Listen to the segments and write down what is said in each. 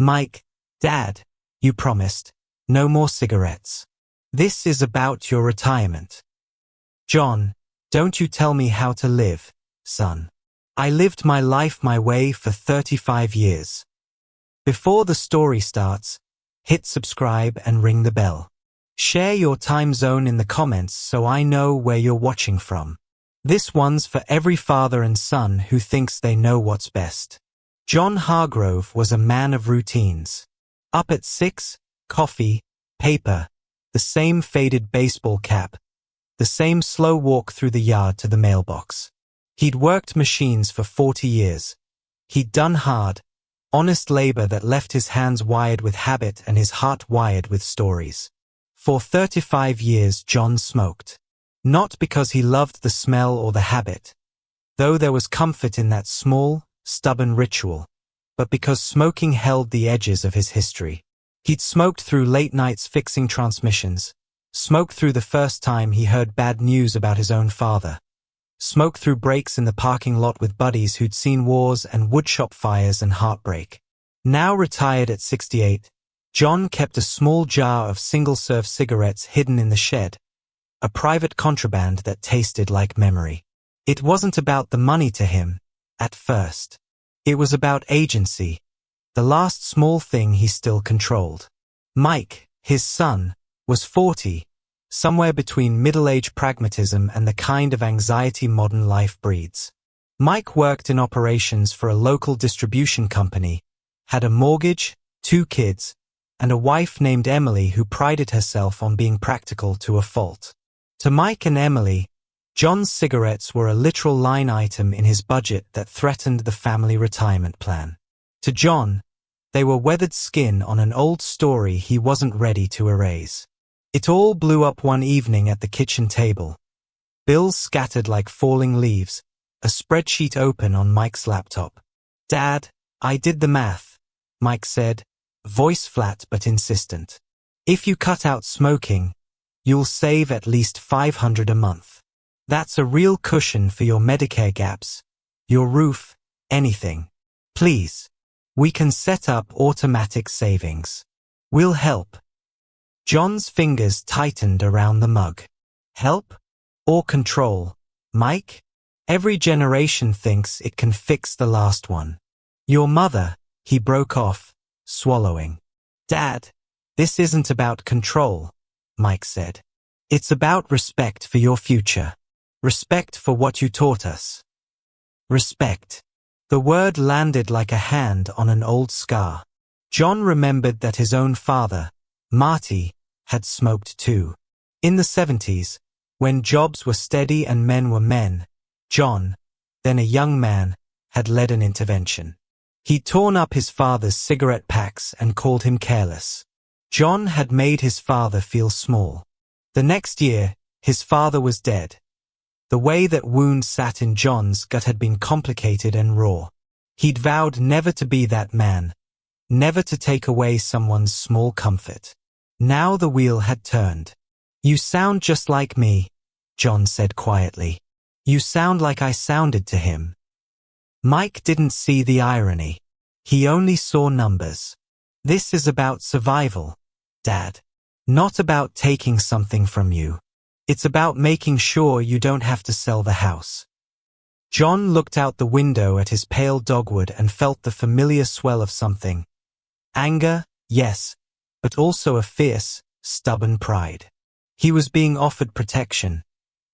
Mike, Dad, you promised. No more cigarettes. This is about your retirement. John, don't you tell me how to live, son. I lived my life my way for 35 years. Before the story starts, hit subscribe and ring the bell. Share your time zone in the comments so I know where you're watching from. This one's for every father and son who thinks they know what's best. John Hargrove was a man of routines. Up at 6, coffee, paper, the same faded baseball cap, the same slow walk through the yard to the mailbox. He'd worked machines for 40 years. He'd done hard, honest labor that left his hands wired with habit and his heart wired with stories. For 35 years John smoked. Not because he loved the smell or the habit, though there was comfort in that small, stubborn ritual, but because smoking held the edges of his history. He'd smoked through late nights fixing transmissions, smoked through the first time he heard bad news about his own father, smoked through breaks in the parking lot with buddies who'd seen wars and woodshop fires and heartbreak. Now retired at 68, John kept a small jar of single-serve cigarettes hidden in the shed, a private contraband that tasted like memory. It wasn't about the money to him, at first. It was about agency, the last small thing he still controlled. Mike, his son, was 40, somewhere between middle-age pragmatism and the kind of anxiety modern life breeds. Mike worked in operations for a local distribution company, had a mortgage, 2 kids, and a wife named Emily who prided herself on being practical to a fault. To Mike and Emily, John's cigarettes were a literal line item in his budget that threatened the family retirement plan. To John, they were weathered skin on an old story he wasn't ready to erase. It all blew up one evening at the kitchen table. Bills scattered like falling leaves, a spreadsheet open on Mike's laptop. "Dad, I did the math," Mike said, voice flat but insistent. "If you cut out smoking, you'll save at least $500 a month. That's a real cushion for your Medicare gaps, your roof, anything. Please. We can set up automatic savings. We'll help." John's fingers tightened around the mug. Help? Or control? Mike? Every generation thinks it can fix the last one. Your mother, he broke off, swallowing. "Dad, this isn't about control," Mike said. "It's about respect for your future. Respect for what you taught us." Respect. The word landed like a hand on an old scar. John remembered that his own father, Marty, had smoked too. In the 70s, when jobs were steady and men were men, John, then a young man, had led an intervention. He'd torn up his father's cigarette packs and called him careless. John had made his father feel small. The next year, his father was dead. The way that wound sat in John's gut had been complicated and raw. He'd vowed never to be that man, never to take away someone's small comfort. Now the wheel had turned. "You sound just like me," John said quietly. "You sound like I sounded to him." Mike didn't see the irony. He only saw numbers. "This is about survival, Dad. Not about taking something from you. It's about making sure you don't have to sell the house." John looked out the window at his pale dogwood and felt the familiar swell of something. Anger, yes, but also a fierce, stubborn pride. He was being offered protection,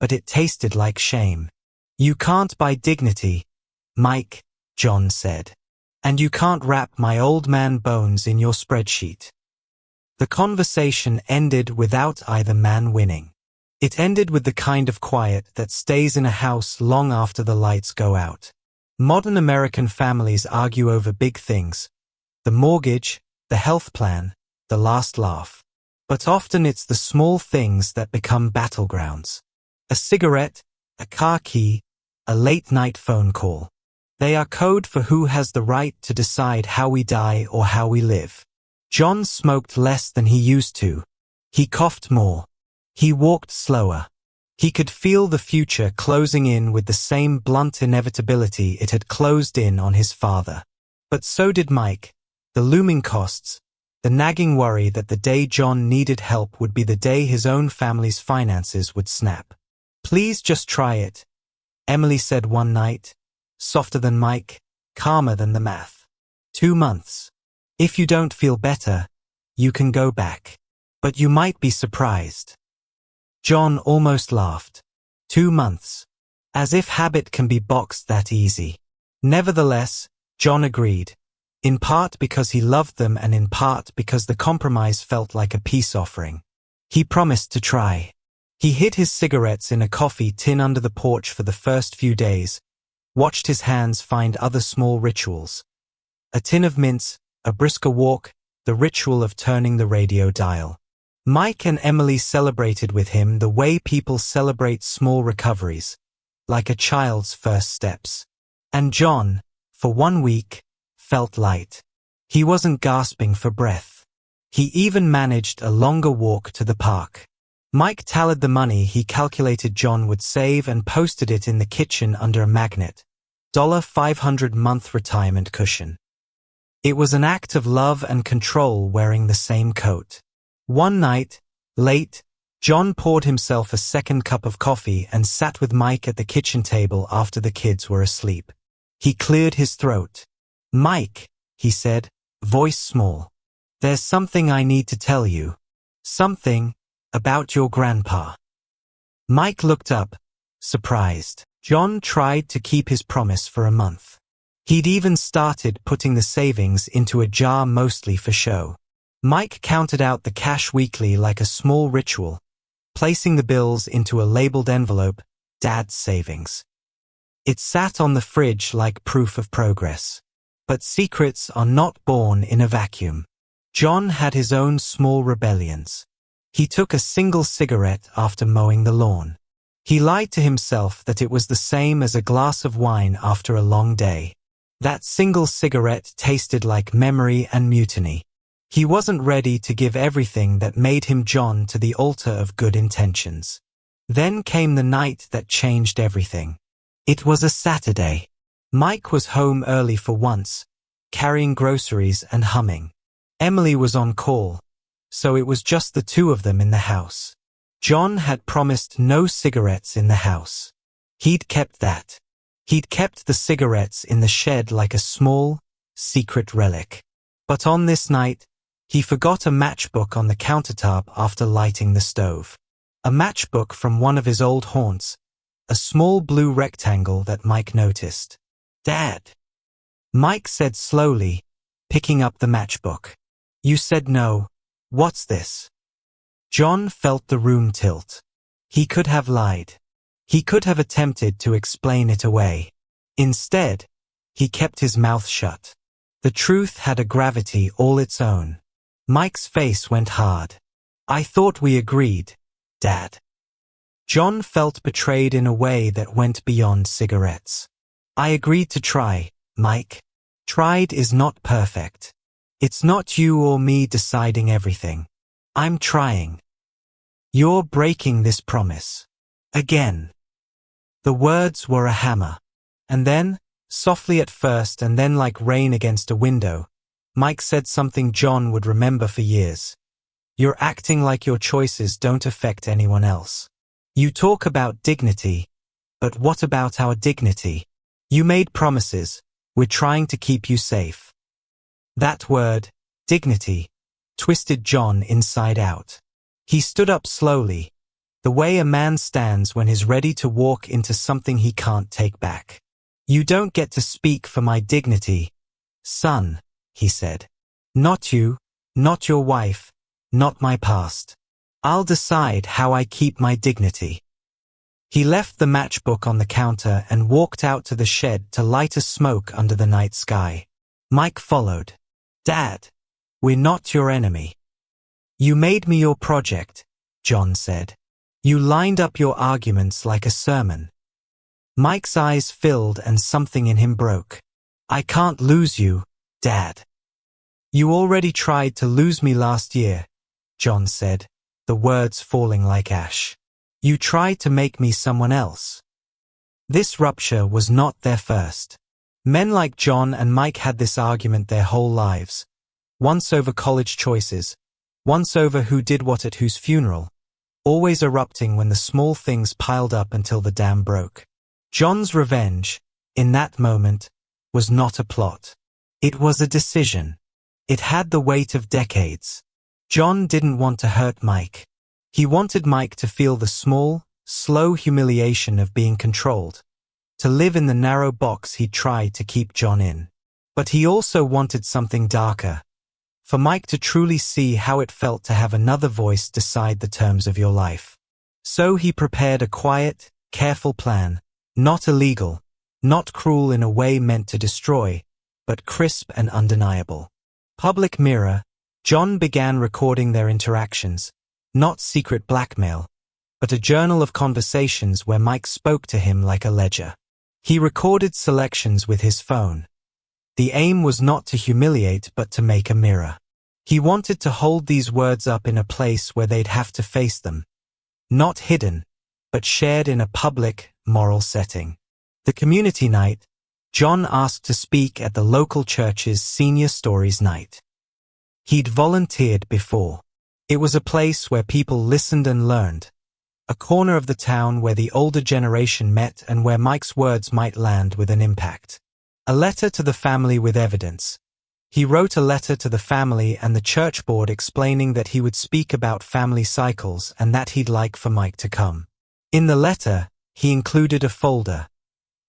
but it tasted like shame. "You can't buy dignity, Mike," John said. "And you can't wrap my old man bones in your spreadsheet." The conversation ended without either man winning. It ended with the kind of quiet that stays in a house long after the lights go out. Modern American families argue over big things: the mortgage, the health plan, the last laugh. But often it's the small things that become battlegrounds. A cigarette, a car key, a late-night phone call. They are code for who has the right to decide how we die or how we live. John smoked less than he used to. He coughed more. He walked slower. He could feel the future closing in with the same blunt inevitability it had closed in on his father. But so did Mike. The looming costs, the nagging worry that the day John needed help would be the day his own family's finances would snap. "Please just try it," Emily said one night, softer than Mike, calmer than the math. 2 months. If you don't feel better, you can go back. But you might be surprised. John almost laughed. 2 months. As if habit can be boxed that easy. Nevertheless, John agreed, in part because he loved them and in part because the compromise felt like a peace offering. He promised to try. He hid his cigarettes in a coffee tin under the porch for the first few days, watched his hands find other small rituals. A tin of mints, a brisker walk, the ritual of turning the radio dial. Mike and Emily celebrated with him the way people celebrate small recoveries, like a child's first steps. And John, for 1 week, felt light. He wasn't gasping for breath. He even managed a longer walk to the park. Mike tallied the money he calculated John would save and posted it in the kitchen under a magnet. $500 month retirement cushion. It was an act of love and control wearing the same coat. One night, late, John poured himself a second cup of coffee and sat with Mike at the kitchen table after the kids were asleep. He cleared his throat. "Mike," he said, voice small. "There's something I need to tell you. Something about your grandpa." Mike looked up, surprised. John tried to keep his promise for a month. He'd even started putting the savings into a jar mostly for show. Mike counted out the cash weekly like a small ritual, placing the bills into a labeled envelope, Dad's savings. It sat on the fridge like proof of progress. But secrets are not born in a vacuum. John had his own small rebellions. He took a single cigarette after mowing the lawn. He lied to himself that it was the same as a glass of wine after a long day. That single cigarette tasted like memory and mutiny. He wasn't ready to give everything that made him John to the altar of good intentions. Then came the night that changed everything. It was a Saturday. Mike was home early for once, carrying groceries and humming. Emily was on call, so it was just the two of them in the house. John had promised no cigarettes in the house. He'd kept that. He'd kept the cigarettes in the shed like a small, secret relic. But on this night, he forgot a matchbook on the countertop after lighting the stove. A matchbook from one of his old haunts, a small blue rectangle that Mike noticed. "Dad," Mike said slowly, picking up the matchbook. "You said no. What's this?" John felt the room tilt. He could have lied. He could have attempted to explain it away. Instead, he kept his mouth shut. The truth had a gravity all its own. Mike's face went hard. "I thought we agreed, Dad." John felt betrayed in a way that went beyond cigarettes. "I agreed to try, Mike. Tried is not perfect. It's not you or me deciding everything. I'm trying. You're breaking this promise. Again." The words were a hammer. And then, softly at first and then like rain against a window, Mike said something John would remember for years. "You're acting like your choices don't affect anyone else. You talk about dignity, but what about our dignity? You made promises, we're trying to keep you safe." That word, dignity, twisted John inside out. He stood up slowly, the way a man stands when he's ready to walk into something he can't take back. "You don't get to speak for my dignity, son," he said. "Not you, not your wife, not my past. I'll decide how I keep my dignity." He left the matchbook on the counter and walked out to the shed to light a smoke under the night sky. Mike followed. "Dad, we're not your enemy." "You made me your project," John said. "You lined up your arguments like a sermon." Mike's eyes filled and something in him broke. "I can't lose you, Dad." "You already tried to lose me last year," John said, the words falling like ash. "You tried to make me someone else." This rupture was not their first. Men like John and Mike had this argument their whole lives, once over college choices, once over who did what at whose funeral, always erupting when the small things piled up until the dam broke. John's revenge, in that moment, was not a plot. It was a decision. It had the weight of decades. John didn't want to hurt Mike. He wanted Mike to feel the small, slow humiliation of being controlled, to live in the narrow box he tried to keep John in. But he also wanted something darker, for Mike to truly see how it felt to have another voice decide the terms of your life. So he prepared a quiet, careful plan, not illegal, not cruel in a way meant to destroy, but crisp and undeniable. Public mirror, John began recording their interactions, not secret blackmail, but a journal of conversations where Mike spoke to him like a ledger. He recorded selections with his phone. The aim was not to humiliate but to make a mirror. He wanted to hold these words up in a place where they'd have to face them. Not hidden, but shared in a public, moral setting. The community night, John asked to speak at the local church's Senior Stories Night. He'd volunteered before. It was a place where people listened and learned, a corner of the town where the older generation met and where Mike's words might land with an impact. A letter to the family with evidence. He wrote a letter to the family and the church board explaining that he would speak about family cycles and that he'd like for Mike to come. In the letter, he included a folder,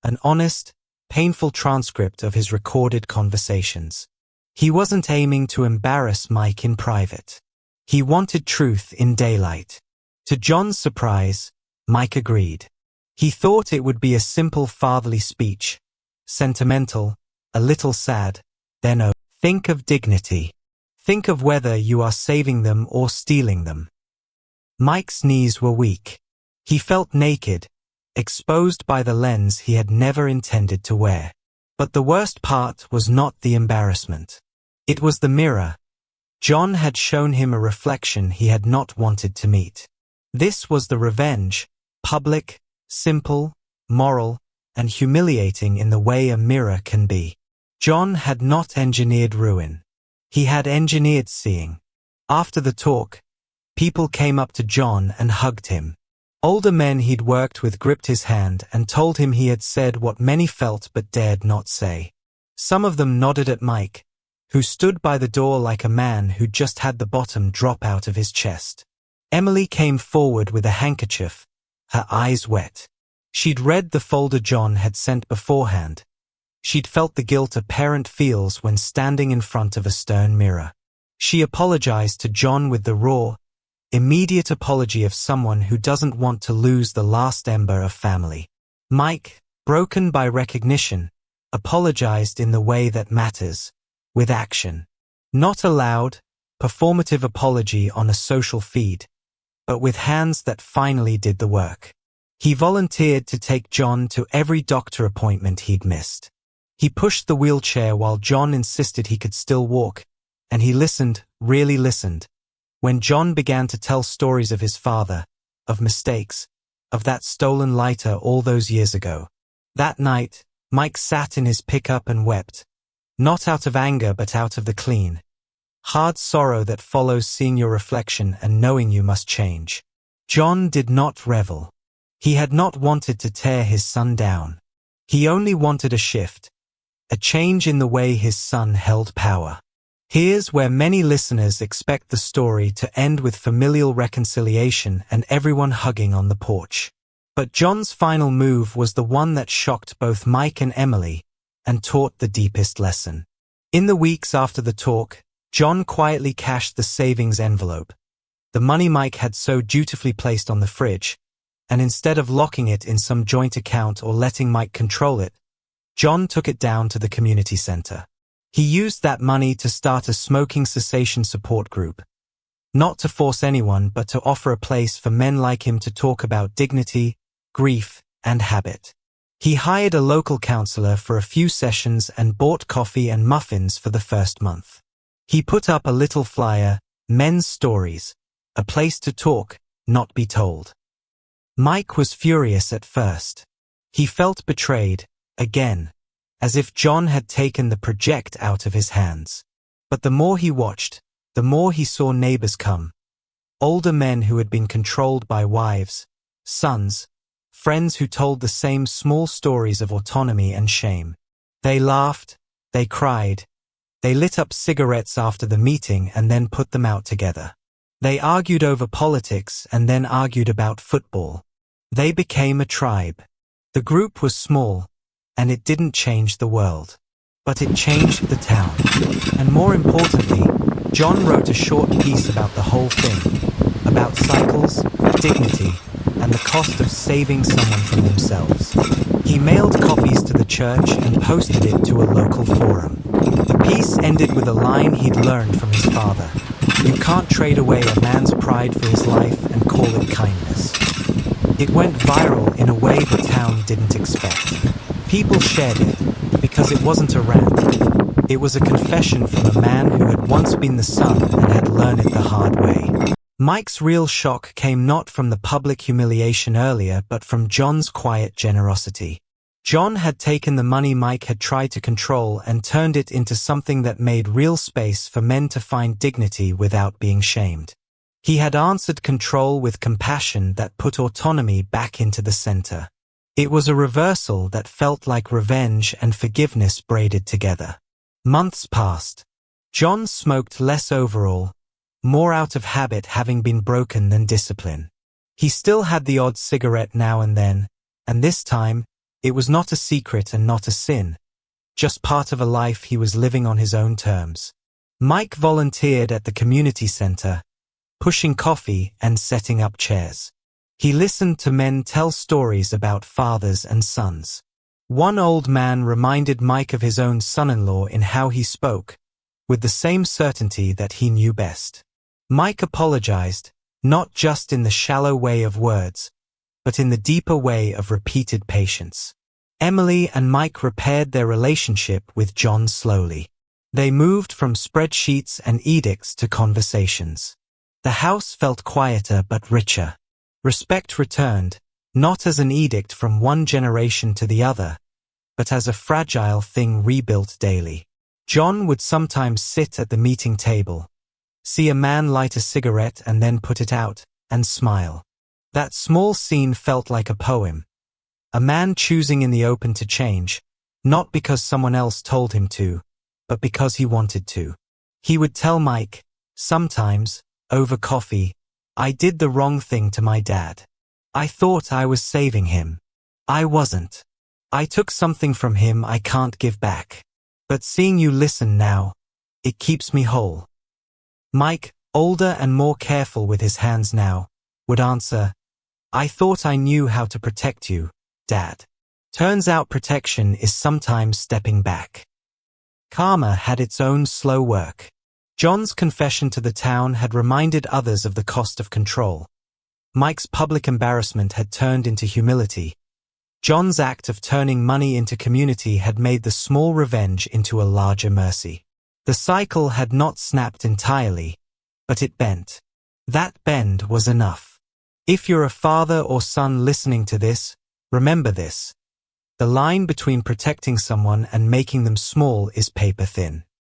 an honest, painful transcript of his recorded conversations. He wasn't aiming to embarrass Mike in private. He wanted truth in daylight. To John's surprise, Mike agreed. He thought it would be a simple fatherly speech, sentimental, a little sad, then think of dignity. Think of whether you are saving them or stealing them. Mike's knees were weak. He felt naked, exposed by the lens he had never intended to wear. But the worst part was not the embarrassment. It was the mirror. John had shown him a reflection he had not wanted to meet. This was the revenge, public, simple, moral, and humiliating in the way a mirror can be. John had not engineered ruin. He had engineered seeing. After the talk, people came up to John and hugged him. Older men he'd worked with gripped his hand and told him he had said what many felt but dared not say. Some of them nodded at Mike, who stood by the door like a man who'd just had the bottom drop out of his chest. Emily came forward with a handkerchief, her eyes wet. She'd read the folder John had sent beforehand. She'd felt the guilt a parent feels when standing in front of a stern mirror. She apologized to John with the raw, immediate apology of someone who doesn't want to lose the last ember of family. Mike, broken by recognition, apologized in the way that matters, with action. Not a loud, performative apology on a social feed, but with hands that finally did the work. He volunteered to take John to every doctor appointment he'd missed. He pushed the wheelchair while John insisted he could still walk, and he listened, really listened, when John began to tell stories of his father, of mistakes, of that stolen lighter all those years ago. That night, Mike sat in his pickup and wept, not out of anger but out of the clean, hard sorrow that follows seeing your reflection and knowing you must change. John did not revel. He had not wanted to tear his son down. He only wanted a shift, a change in the way his son held power. Here's where many listeners expect the story to end with familial reconciliation and everyone hugging on the porch. But John's final move was the one that shocked both Mike and Emily, and taught the deepest lesson. In the weeks after the talk, John quietly cashed the savings envelope, the money Mike had so dutifully placed on the fridge, and instead of locking it in some joint account or letting Mike control it, John took it down to the community center. He used that money to start a smoking cessation support group, not to force anyone but to offer a place for men like him to talk about dignity, grief, and habit. He hired a local counselor for a few sessions and bought coffee and muffins for the first month. He put up a little flyer, Men's Stories, a place to talk, not be told. Mike was furious at first. He felt betrayed, again, as if John had taken the project out of his hands. But the more he watched, the more he saw neighbors come. Older men who had been controlled by wives, sons, friends who told the same small stories of autonomy and shame. They laughed, they cried, they lit up cigarettes after the meeting and then put them out together. They argued over politics and then argued about football. They became a tribe. The group was small, and it didn't change the world. But it changed the town. And more importantly, John wrote a short piece about the whole thing, about cycles, dignity, and the cost of saving someone from themselves. He mailed copies to the church and posted it to a local forum. The piece ended with a line he'd learned from his father. You can't trade away a man's pride for his life and call it kindness. It went viral in a way the town didn't expect. People shared it because it wasn't a rant. It was a confession from a man who had once been the son and had learned it the hard way. Mike's real shock came not from the public humiliation earlier but from John's quiet generosity. John had taken the money Mike had tried to control and turned it into something that made real space for men to find dignity without being shamed. He had answered control with compassion that put autonomy back into the center. It was a reversal that felt like revenge and forgiveness braided together. Months passed. John smoked less overall, more out of habit having been broken than discipline. He still had the odd cigarette now and then, and this time, it was not a secret and not a sin, just part of a life he was living on his own terms. Mike volunteered at the community center, pushing coffee and setting up chairs. He listened to men tell stories about fathers and sons. One old man reminded Mike of his own son-in-law in how he spoke, with the same certainty that he knew best. Mike apologized, not just in the shallow way of words, but in the deeper way of repeated patience. Emily and Mike repaired their relationship with John slowly. They moved from spreadsheets and edicts to conversations. The house felt quieter but richer. Respect returned, not as an edict from one generation to the other, but as a fragile thing rebuilt daily. John would sometimes sit at the meeting table, see a man light a cigarette and then put it out, and smile. That small scene felt like a poem. A man choosing in the open to change, not because someone else told him to, but because he wanted to. He would tell Mike, sometimes, over coffee, I did the wrong thing to my dad. I thought I was saving him. I wasn't. I took something from him I can't give back. But seeing you listen now, it keeps me whole. Mike, older and more careful with his hands now, would answer, I thought I knew how to protect you, Dad. Turns out protection is sometimes stepping back. Karma had its own slow work. John's confession to the town had reminded others of the cost of control. Mike's public embarrassment had turned into humility. John's act of turning money into community had made the small revenge into a larger mercy. The cycle had not snapped entirely, but it bent. That bend was enough. If you're a father or son listening to this, remember this. The line between protecting someone and making them small is paper thin.